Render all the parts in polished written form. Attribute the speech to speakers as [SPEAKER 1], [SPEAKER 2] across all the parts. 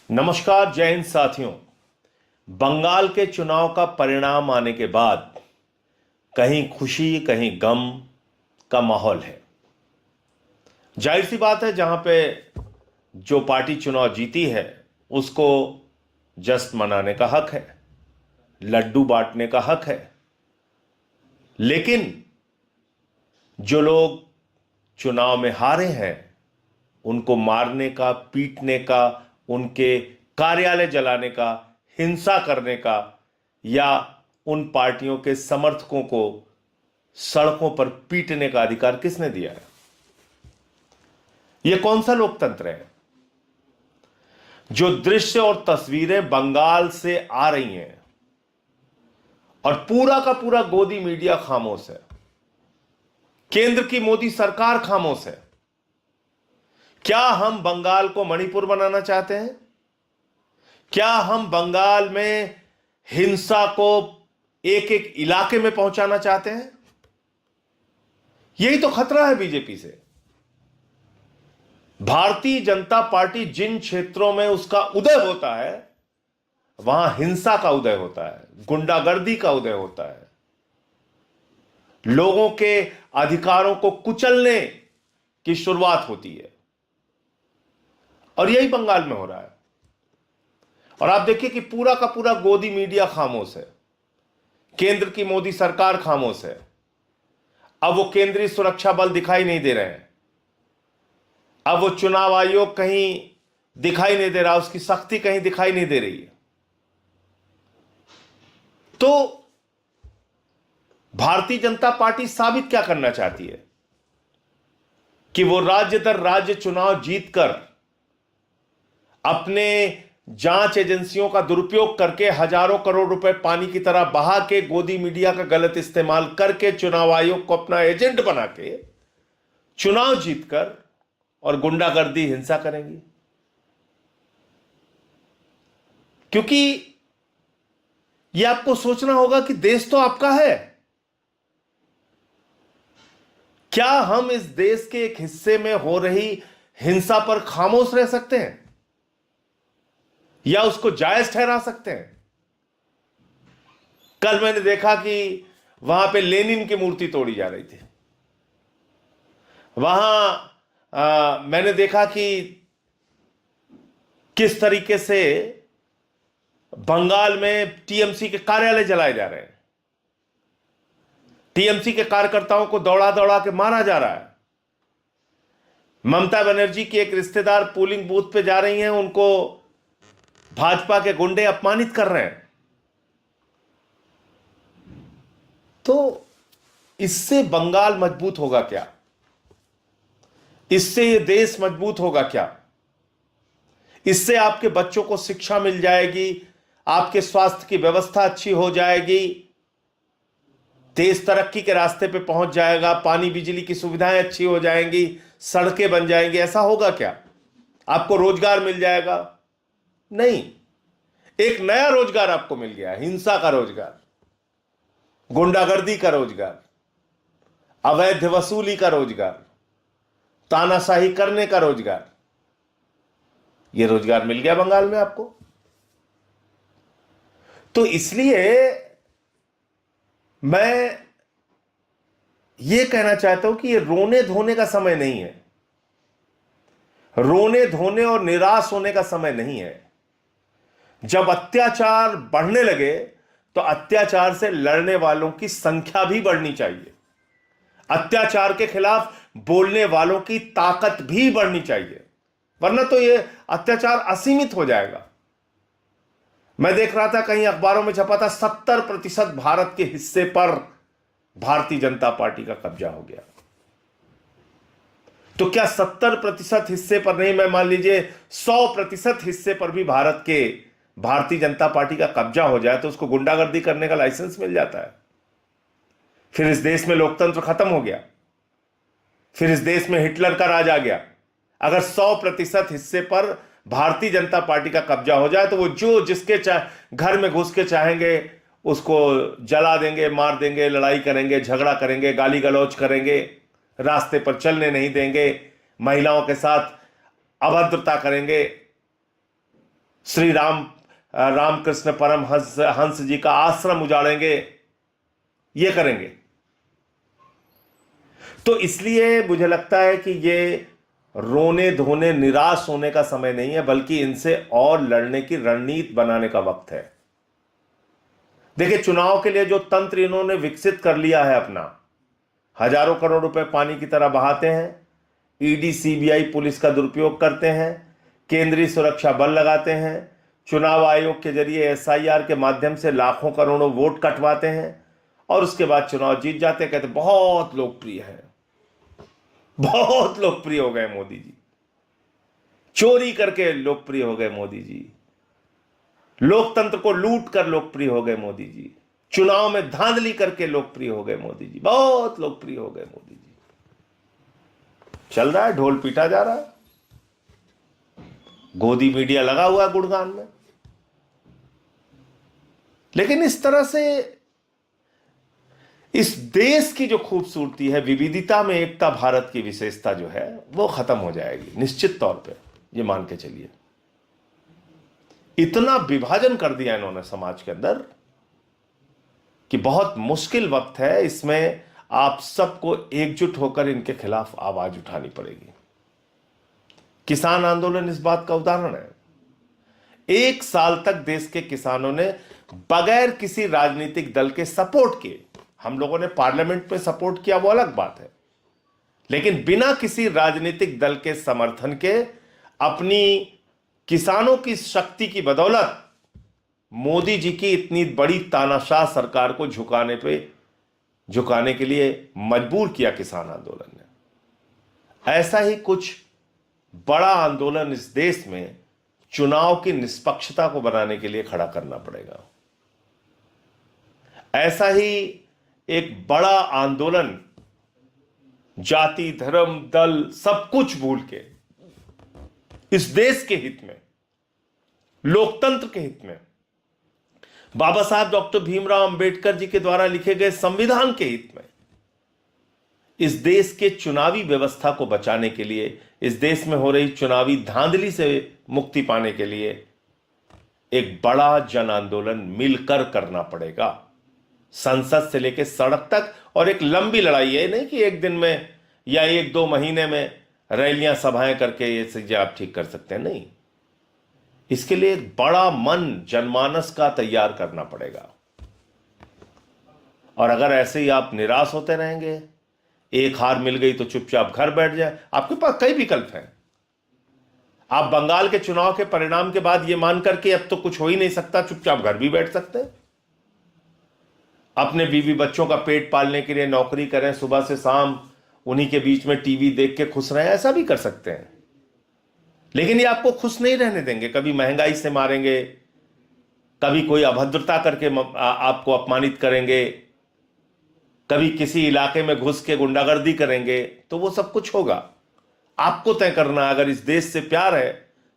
[SPEAKER 1] नमस्कार जय हिंद साथियों। बंगाल के चुनाव का परिणाम आने के बाद कहीं खुशी कहीं गम का माहौल है। जाहिर सी बात है, जहां पे जो पार्टी चुनाव जीती है उसको जश्न मनाने का हक है, लड्डू बांटने का हक है। लेकिन जो लोग चुनाव में हारे हैं उनको मारने का, पीटने का, उनके कार्यालय जलाने का, हिंसा करने का या उन पार्टियों के समर्थकों को सड़कों पर पीटने का अधिकार किसने दिया है? यह कौन सा लोकतंत्र है? जो दृश्य और तस्वीरें बंगाल से आ रही हैं और पूरा का पूरा गोदी मीडिया खामोश है, केंद्र की मोदी सरकार खामोश है। क्या हम बंगाल को मणिपुर बनाना चाहते हैं? क्या हम बंगाल में हिंसा को एक एक इलाके में पहुंचाना चाहते हैं? यही तो खतरा है बीजेपी से। भारतीय जनता पार्टी जिन क्षेत्रों में उसका उदय होता है वहां हिंसा का उदय होता है, गुंडागर्दी का उदय होता है, लोगों के अधिकारों को कुचलने की शुरुआत होती है। और यही बंगाल में हो रहा है। और आप देखिए कि पूरा का पूरा गोदी मीडिया खामोश है, केंद्र की मोदी सरकार खामोश है। अब वो केंद्रीय सुरक्षा बल दिखाई नहीं दे रहे हैं, अब वो चुनाव आयोग कहीं दिखाई नहीं दे रहा, उसकी सख्ती कहीं दिखाई नहीं दे रही है। तो भारतीय जनता पार्टी साबित क्या करना चाहती है कि वो राज्य दर राज्य चुनाव जीतकर अपने जांच एजेंसियों का दुरुपयोग करके हजारों करोड़ रुपए पानी की तरह बहा के, गोदी मीडिया का गलत इस्तेमाल करके, चुनाव आयोग को अपना एजेंट बना के चुनाव जीतकर और गुंडागर्दी हिंसा करेंगी। क्योंकि यह आपको सोचना होगा कि देश तो आपका है। क्या हम इस देश के एक हिस्से में हो रही हिंसा पर खामोश रह सकते हैं या उसको जायज ठहरा सकते हैं? कल मैंने देखा कि वहां पे लेनिन की मूर्ति तोड़ी जा रही थी। मैंने देखा कि किस तरीके से बंगाल में टीएमसी के कार्यालय जलाए जा रहे हैं, टीएमसी के कार्यकर्ताओं को दौड़ा दौड़ा के मारा जा रहा है। ममता बनर्जी की एक रिश्तेदार पोलिंग बूथ पे जा रही हैं, उनको भाजपा के गुंडे अपमानित कर रहे हैं। तो इससे बंगाल मजबूत होगा क्या? इससे यह देश मजबूत होगा क्या? इससे आपके बच्चों को शिक्षा मिल जाएगी, आपके स्वास्थ्य की व्यवस्था अच्छी हो जाएगी, देश तरक्की के रास्ते पे पहुंच जाएगा, पानी बिजली की सुविधाएं अच्छी हो जाएंगी, सड़कें बन जाएंगी। ऐसा होगा क्या? आपको रोजगार मिल जाएगा? नहीं, एक नया रोजगार आपको मिल गया, हिंसा का रोजगार, गुंडागर्दी का रोजगार, अवैध वसूली का रोजगार, तानाशाही करने का रोजगार। यह रोजगार मिल गया बंगाल में आपको। तो इसलिए मैं यह कहना चाहता हूं कि यह रोने धोने का समय नहीं है, रोने धोने और निराश होने का समय नहीं है। जब अत्याचार बढ़ने लगे तो अत्याचार से लड़ने वालों की संख्या भी बढ़नी चाहिए, अत्याचार के खिलाफ बोलने वालों की ताकत भी बढ़नी चाहिए, वरना तो यह अत्याचार असीमित हो जाएगा। मैं देख रहा था, कहीं अखबारों में छपा था 70% भारत के हिस्से पर भारतीय जनता पार्टी का कब्जा हो गया। तो क्या 70% हिस्से पर नहीं, मैं मान लीजिए 100% हिस्से पर भी भारतीय जनता पार्टी का कब्जा हो जाए तो उसको गुंडागर्दी करने का लाइसेंस मिल जाता है। फिर इस देश में लोकतंत्र खत्म हो गया, फिर इस देश में हिटलर का राज आ गया। अगर 100% हिस्से पर भारतीय जनता पार्टी का कब्जा हो जाए तो वो जो जिसके घर में घुस के चाहेंगे उसको जला देंगे, मार देंगे, लड़ाई करेंगे, झगड़ा करेंगे, गाली गलौज करेंगे, रास्ते पर चलने नहीं देंगे, महिलाओं के साथ अभद्रता करेंगे। श्री रामकृष्ण परमहंस हंस जी का आश्रम उजाड़ेंगे, ये करेंगे। तो इसलिए मुझे लगता है कि ये रोने धोने निराश होने का समय नहीं है, बल्कि इनसे और लड़ने की रणनीति बनाने का वक्त है। देखिए, चुनाव के लिए जो तंत्र इन्होंने विकसित कर लिया है अपना, हजारों करोड़ रुपए पानी की तरह बहाते हैं, ईडी सीबीआई पुलिस का दुरुपयोग करते हैं, केंद्रीय सुरक्षा बल लगाते हैं, चुनाव आयोग के जरिए एसआईआर के माध्यम से लाखों करोड़ों वोट कटवाते हैं और उसके बाद चुनाव जीत जाते हैं। कहते बहुत लोकप्रिय है, बहुत लोकप्रिय हो गए मोदी जी, चोरी करके लोकप्रिय हो गए मोदी जी, लोकतंत्र को लूट कर लोकप्रिय हो गए मोदी जी, चुनाव में धांधली करके लोकप्रिय हो गए मोदी जी, बहुत लोकप्रिय हो गए मोदी जी। चल रहा है, ढोल पीटा जा रहा है, गोदी मीडिया लगा हुआ है गुणगान में। लेकिन इस तरह से इस देश की जो खूबसूरती है, विविधता में एकता, भारत की विशेषता जो है, वो खत्म हो जाएगी निश्चित तौर पे, ये मान के चलिए। इतना विभाजन कर दिया इन्होंने समाज के अंदर कि बहुत मुश्किल वक्त है। इसमें आप सबको एकजुट होकर इनके खिलाफ आवाज उठानी पड़ेगी। किसान आंदोलन इस बात का उदाहरण है। 1 साल तक देश के किसानों ने बगैर किसी राजनीतिक दल के सपोर्ट के, हम लोगों ने पार्लियामेंट में सपोर्ट किया वो अलग बात है, लेकिन बिना किसी राजनीतिक दल के समर्थन के अपनी किसानों की शक्ति की बदौलत मोदी जी की इतनी बड़ी तानाशाह सरकार को झुकाने के लिए मजबूर किया किसान आंदोलन ने। ऐसा ही कुछ बड़ा आंदोलन इस देश में चुनाव की निष्पक्षता को बनाने के लिए खड़ा करना पड़ेगा। ऐसा ही एक बड़ा आंदोलन जाति, धर्म, दल सब कुछ भूल के इस देश के हित में, लोकतंत्र के हित में, बाबा साहब डॉक्टर भीमराव अंबेडकर जी के द्वारा लिखे गए संविधान के हित में, इस देश के चुनावी व्यवस्था को बचाने के लिए, इस देश में हो रही चुनावी धांधली से मुक्ति पाने के लिए एक बड़ा जन आंदोलन मिलकर करना पड़ेगा, संसद से लेकर सड़क तक। और एक लंबी लड़ाई है, नहीं कि एक दिन में या 1-2 महीने में रैलियां सभाएं करके ये चीजें आप ठीक कर सकते हैं, नहीं। इसके लिए एक बड़ा मन जनमानस का तैयार करना पड़ेगा। और अगर ऐसे ही आप निराश होते रहेंगे, एक हार मिल गई तो चुपचाप घर बैठ जाए, आपके पास कई विकल्प हैं। आप बंगाल के चुनाव के परिणाम के बाद यह मानकर के अब तो कुछ हो ही नहीं सकता, चुपचाप घर भी बैठ सकते हैं। अपने बीवी बच्चों का पेट पालने के लिए नौकरी करें, सुबह से शाम उन्हीं के बीच में टीवी देख के खुश रहें, ऐसा भी कर सकते हैं। लेकिन ये आपको खुश नहीं रहने देंगे, कभी महंगाई से मारेंगे, कभी कोई अभद्रता करके आपको अपमानित करेंगे, कभी किसी इलाके में घुस के गुंडागर्दी करेंगे, तो वो सब कुछ होगा। आपको तय करना, अगर इस देश से प्यार है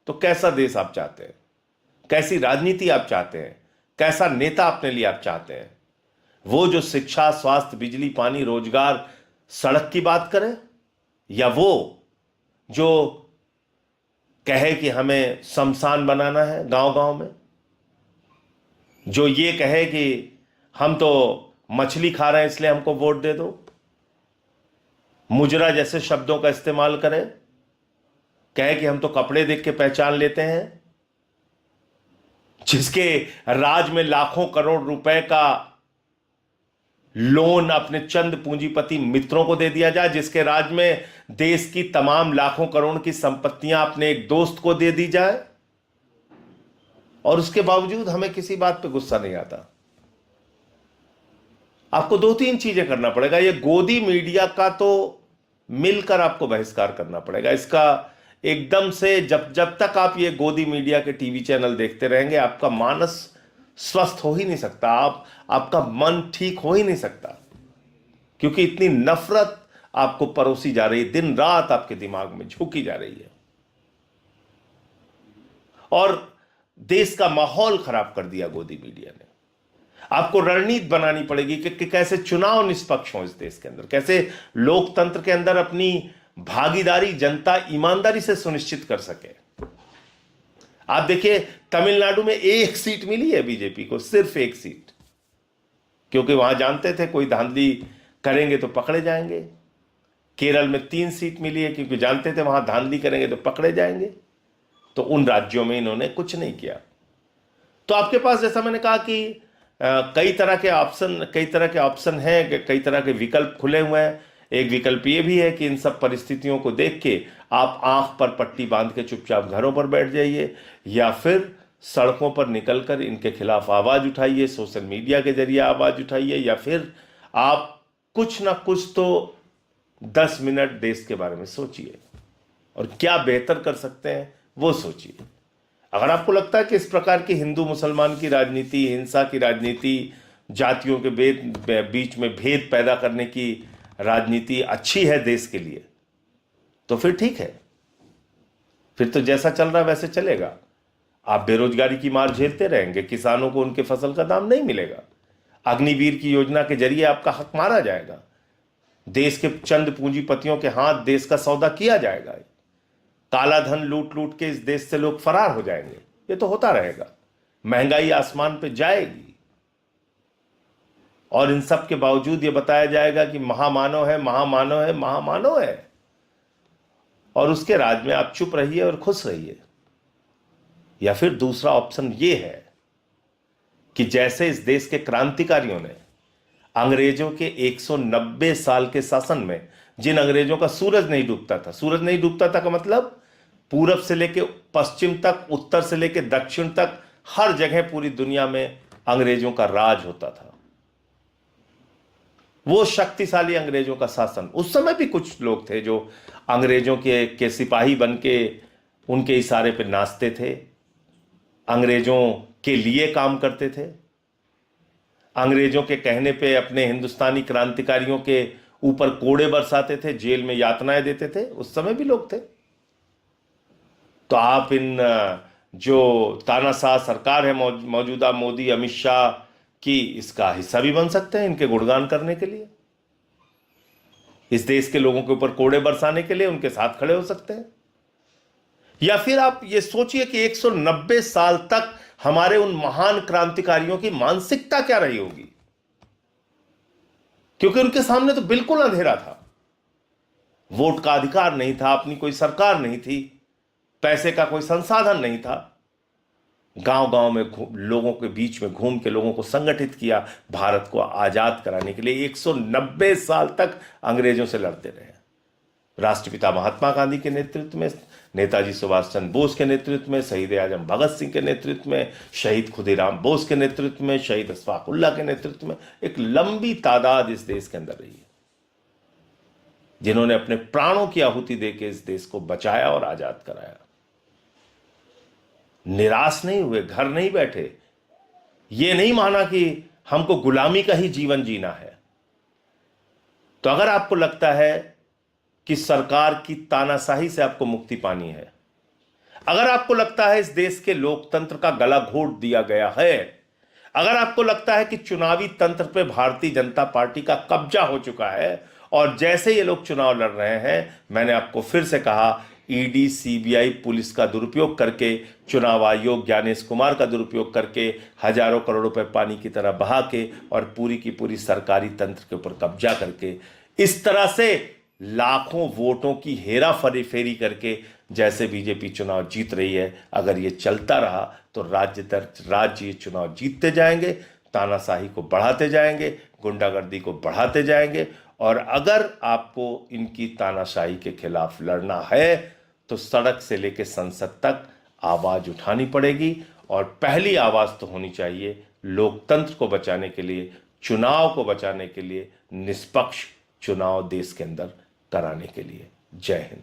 [SPEAKER 1] तो कैसा देश आप चाहते हैं, कैसी राजनीति आप चाहते हैं, कैसा नेता अपने लिए आप चाहते हैं। वो जो शिक्षा, स्वास्थ्य, बिजली, पानी, रोजगार, सड़क की बात करे, या वो जो कहे कि हमें शमशान बनाना है गांव गांव में, जो ये कहे कि हम तो मछली खा रहे हैं इसलिए हमको वोट दे दो, मुजरा जैसे शब्दों का इस्तेमाल करे, कहे कि हम तो कपड़े देख के पहचान लेते हैं, जिसके राज में लाखों करोड़ रुपए का लोन अपने चंद पूंजीपति मित्रों को दे दिया जाए, जिसके राज में देश की तमाम लाखों करोड़ की संपत्तियां अपने एक दोस्त को दे दी जाए, और उसके बावजूद हमें किसी बात पे गुस्सा नहीं आता। आपको 2-3 चीजें करना पड़ेगा। ये गोदी मीडिया का तो मिलकर आपको बहिष्कार करना पड़ेगा। इसका एकदम से जब तक आप ये गोदी मीडिया के टीवी चैनल देखते रहेंगे, आपका मानस स्वस्थ हो ही नहीं सकता, आपका मन ठीक हो ही नहीं सकता, क्योंकि इतनी नफरत आपको परोसी जा रही है, दिन रात आपके दिमाग में झोंकी जा रही है, और देश का माहौल खराब कर दिया गोदी मीडिया ने। आपको रणनीति बनानी पड़ेगी कि कैसे चुनाव निष्पक्ष हो इस देश के अंदर, कैसे लोकतंत्र के अंदर अपनी भागीदारी जनता ईमानदारी से सुनिश्चित कर सके। आप देखिए तमिलनाडु में एक सीट मिली है बीजेपी को, सिर्फ एक सीट, क्योंकि वहां जानते थे कोई धांधली करेंगे तो पकड़े जाएंगे। केरल में 3 सीट मिली है क्योंकि जानते थे वहां धांधली करेंगे तो पकड़े जाएंगे। तो उन राज्यों में इन्होंने कुछ नहीं किया। तो आपके पास, जैसा मैंने कहा कि कई तरह के ऑप्शन हैं, कई तरह के विकल्प खुले हुए हैं। एक विकल्प ये भी है कि इन सब परिस्थितियों को देख के आप आंख पर पट्टी बांध के चुपचाप घरों पर बैठ जाइए, या फिर सड़कों पर निकलकर इनके खिलाफ आवाज उठाइए, सोशल मीडिया के जरिए आवाज उठाइए, या फिर आप कुछ ना कुछ तो 10 मिनट देश के बारे में सोचिए और क्या बेहतर कर सकते हैं वो सोचिए। अगर आपको लगता है कि इस प्रकार की हिंदू मुसलमान की राजनीति, हिंसा की राजनीति, जातियों के बीच में भेद पैदा करने की राजनीति अच्छी है देश के लिए, तो फिर ठीक है, फिर तो जैसा चल रहा है वैसे चलेगा। आप बेरोजगारी की मार झेलते रहेंगे, किसानों को उनके फसल का दाम नहीं मिलेगा, अग्निवीर की योजना के जरिए आपका हक मारा जाएगा, देश के चंद पूंजीपतियों के हाथ देश का सौदा किया जाएगा, काला धन लूट लूट के इस देश से लोग फरार हो जाएंगे। ये तो होता रहेगा, महंगाई आसमान पे जाएगी, और इन सब के बावजूद ये बताया जाएगा कि महामानव है, महामानव है, महामानव है, और उसके राज में आप चुप रहिए और खुश रहिए। या फिर दूसरा ऑप्शन ये है कि जैसे इस देश के क्रांतिकारियों ने अंग्रेजों के 190 साल के शासन में, जिन अंग्रेजों का सूरज नहीं डूबता था, सूरज नहीं डूबता था का मतलब पूरब से लेके पश्चिम तक, उत्तर से लेके दक्षिण तक, हर जगह पूरी दुनिया में अंग्रेजों का राज होता था। वो शक्तिशाली अंग्रेजों का शासन, उस समय भी कुछ लोग थे जो अंग्रेजों के सिपाही बन के उनके इशारे पे नाचते थे, अंग्रेजों के लिए काम करते थे, अंग्रेजों के कहने पे अपने हिंदुस्तानी क्रांतिकारियों के ऊपर कोड़े बरसाते थे, जेल में यातनाएं देते थे, उस समय भी लोग थे। तो आप इन जो तानाशाह सरकार है मौजूदा मोदी अमित शाह की, इसका हिस्सा भी बन सकते हैं, इनके गुणगान करने के लिए, इस देश के लोगों के ऊपर कोड़े बरसाने के लिए उनके साथ खड़े हो सकते हैं। या फिर आप ये सोचिए कि 190 साल तक हमारे उन महान क्रांतिकारियों की मानसिकता क्या रही होगी, क्योंकि उनके सामने तो बिल्कुल अंधेरा था, वोट का अधिकार नहीं था, अपनी कोई सरकार नहीं थी, पैसे का कोई संसाधन नहीं था, गांव गांव में लोगों के बीच में घूम के लोगों को संगठित किया भारत को आजाद कराने के लिए। 190 साल तक अंग्रेजों से लड़ते रहे। राष्ट्रपिता महात्मा गांधी के नेतृत्व में, नेताजी सुभाष चंद्र बोस के नेतृत्व में, शहीद आजम भगत सिंह के नेतृत्व में, शहीद खुदीराम बोस के नेतृत्व में, शहीद अशफाक उल्लाह के नेतृत्व में, एक लंबी तादाद इस देश के अंदर रही है जिन्होंने अपने प्राणों की आहुति देकर इस देश को बचाया और आजाद कराया। निराश नहीं हुए, घर नहीं बैठे, ये नहीं माना कि हमको गुलामी का ही जीवन जीना है। तो अगर आपको लगता है कि सरकार की तानाशाही से आपको मुक्ति पानी है, अगर आपको लगता है इस देश के लोकतंत्र का गला घोट दिया गया है, अगर आपको लगता है कि चुनावी तंत्र पे भारतीय जनता पार्टी का कब्जा हो चुका है और जैसे ये लोग चुनाव लड़ रहे हैं, मैंने आपको फिर से कहा, ईडी सीबीआई पुलिस का दुरुपयोग करके, चुनाव आयोग ज्ञानेश कुमार का दुरुपयोग करके, हजारों करोड़ रुपए पानी की तरह बहा के और पूरी की पूरी सरकारी तंत्र के ऊपर कब्जा करके, इस तरह से लाखों वोटों की हेरा फेरी करके जैसे बीजेपी चुनाव जीत रही है, अगर ये चलता रहा तो राज्य दर राज्य ये चुनाव जीतते जाएंगे, तानाशाही को बढ़ाते जाएंगे, गुंडागर्दी को बढ़ाते जाएंगे। और अगर आपको इनकी तानाशाही के खिलाफ लड़ना है तो सड़क से लेकर संसद तक आवाज उठानी पड़ेगी, और पहली आवाज तो होनी चाहिए लोकतंत्र को बचाने के लिए, चुनाव को बचाने के लिए, निष्पक्ष चुनाव देश के अंदर कराने के लिए। जय हिंद।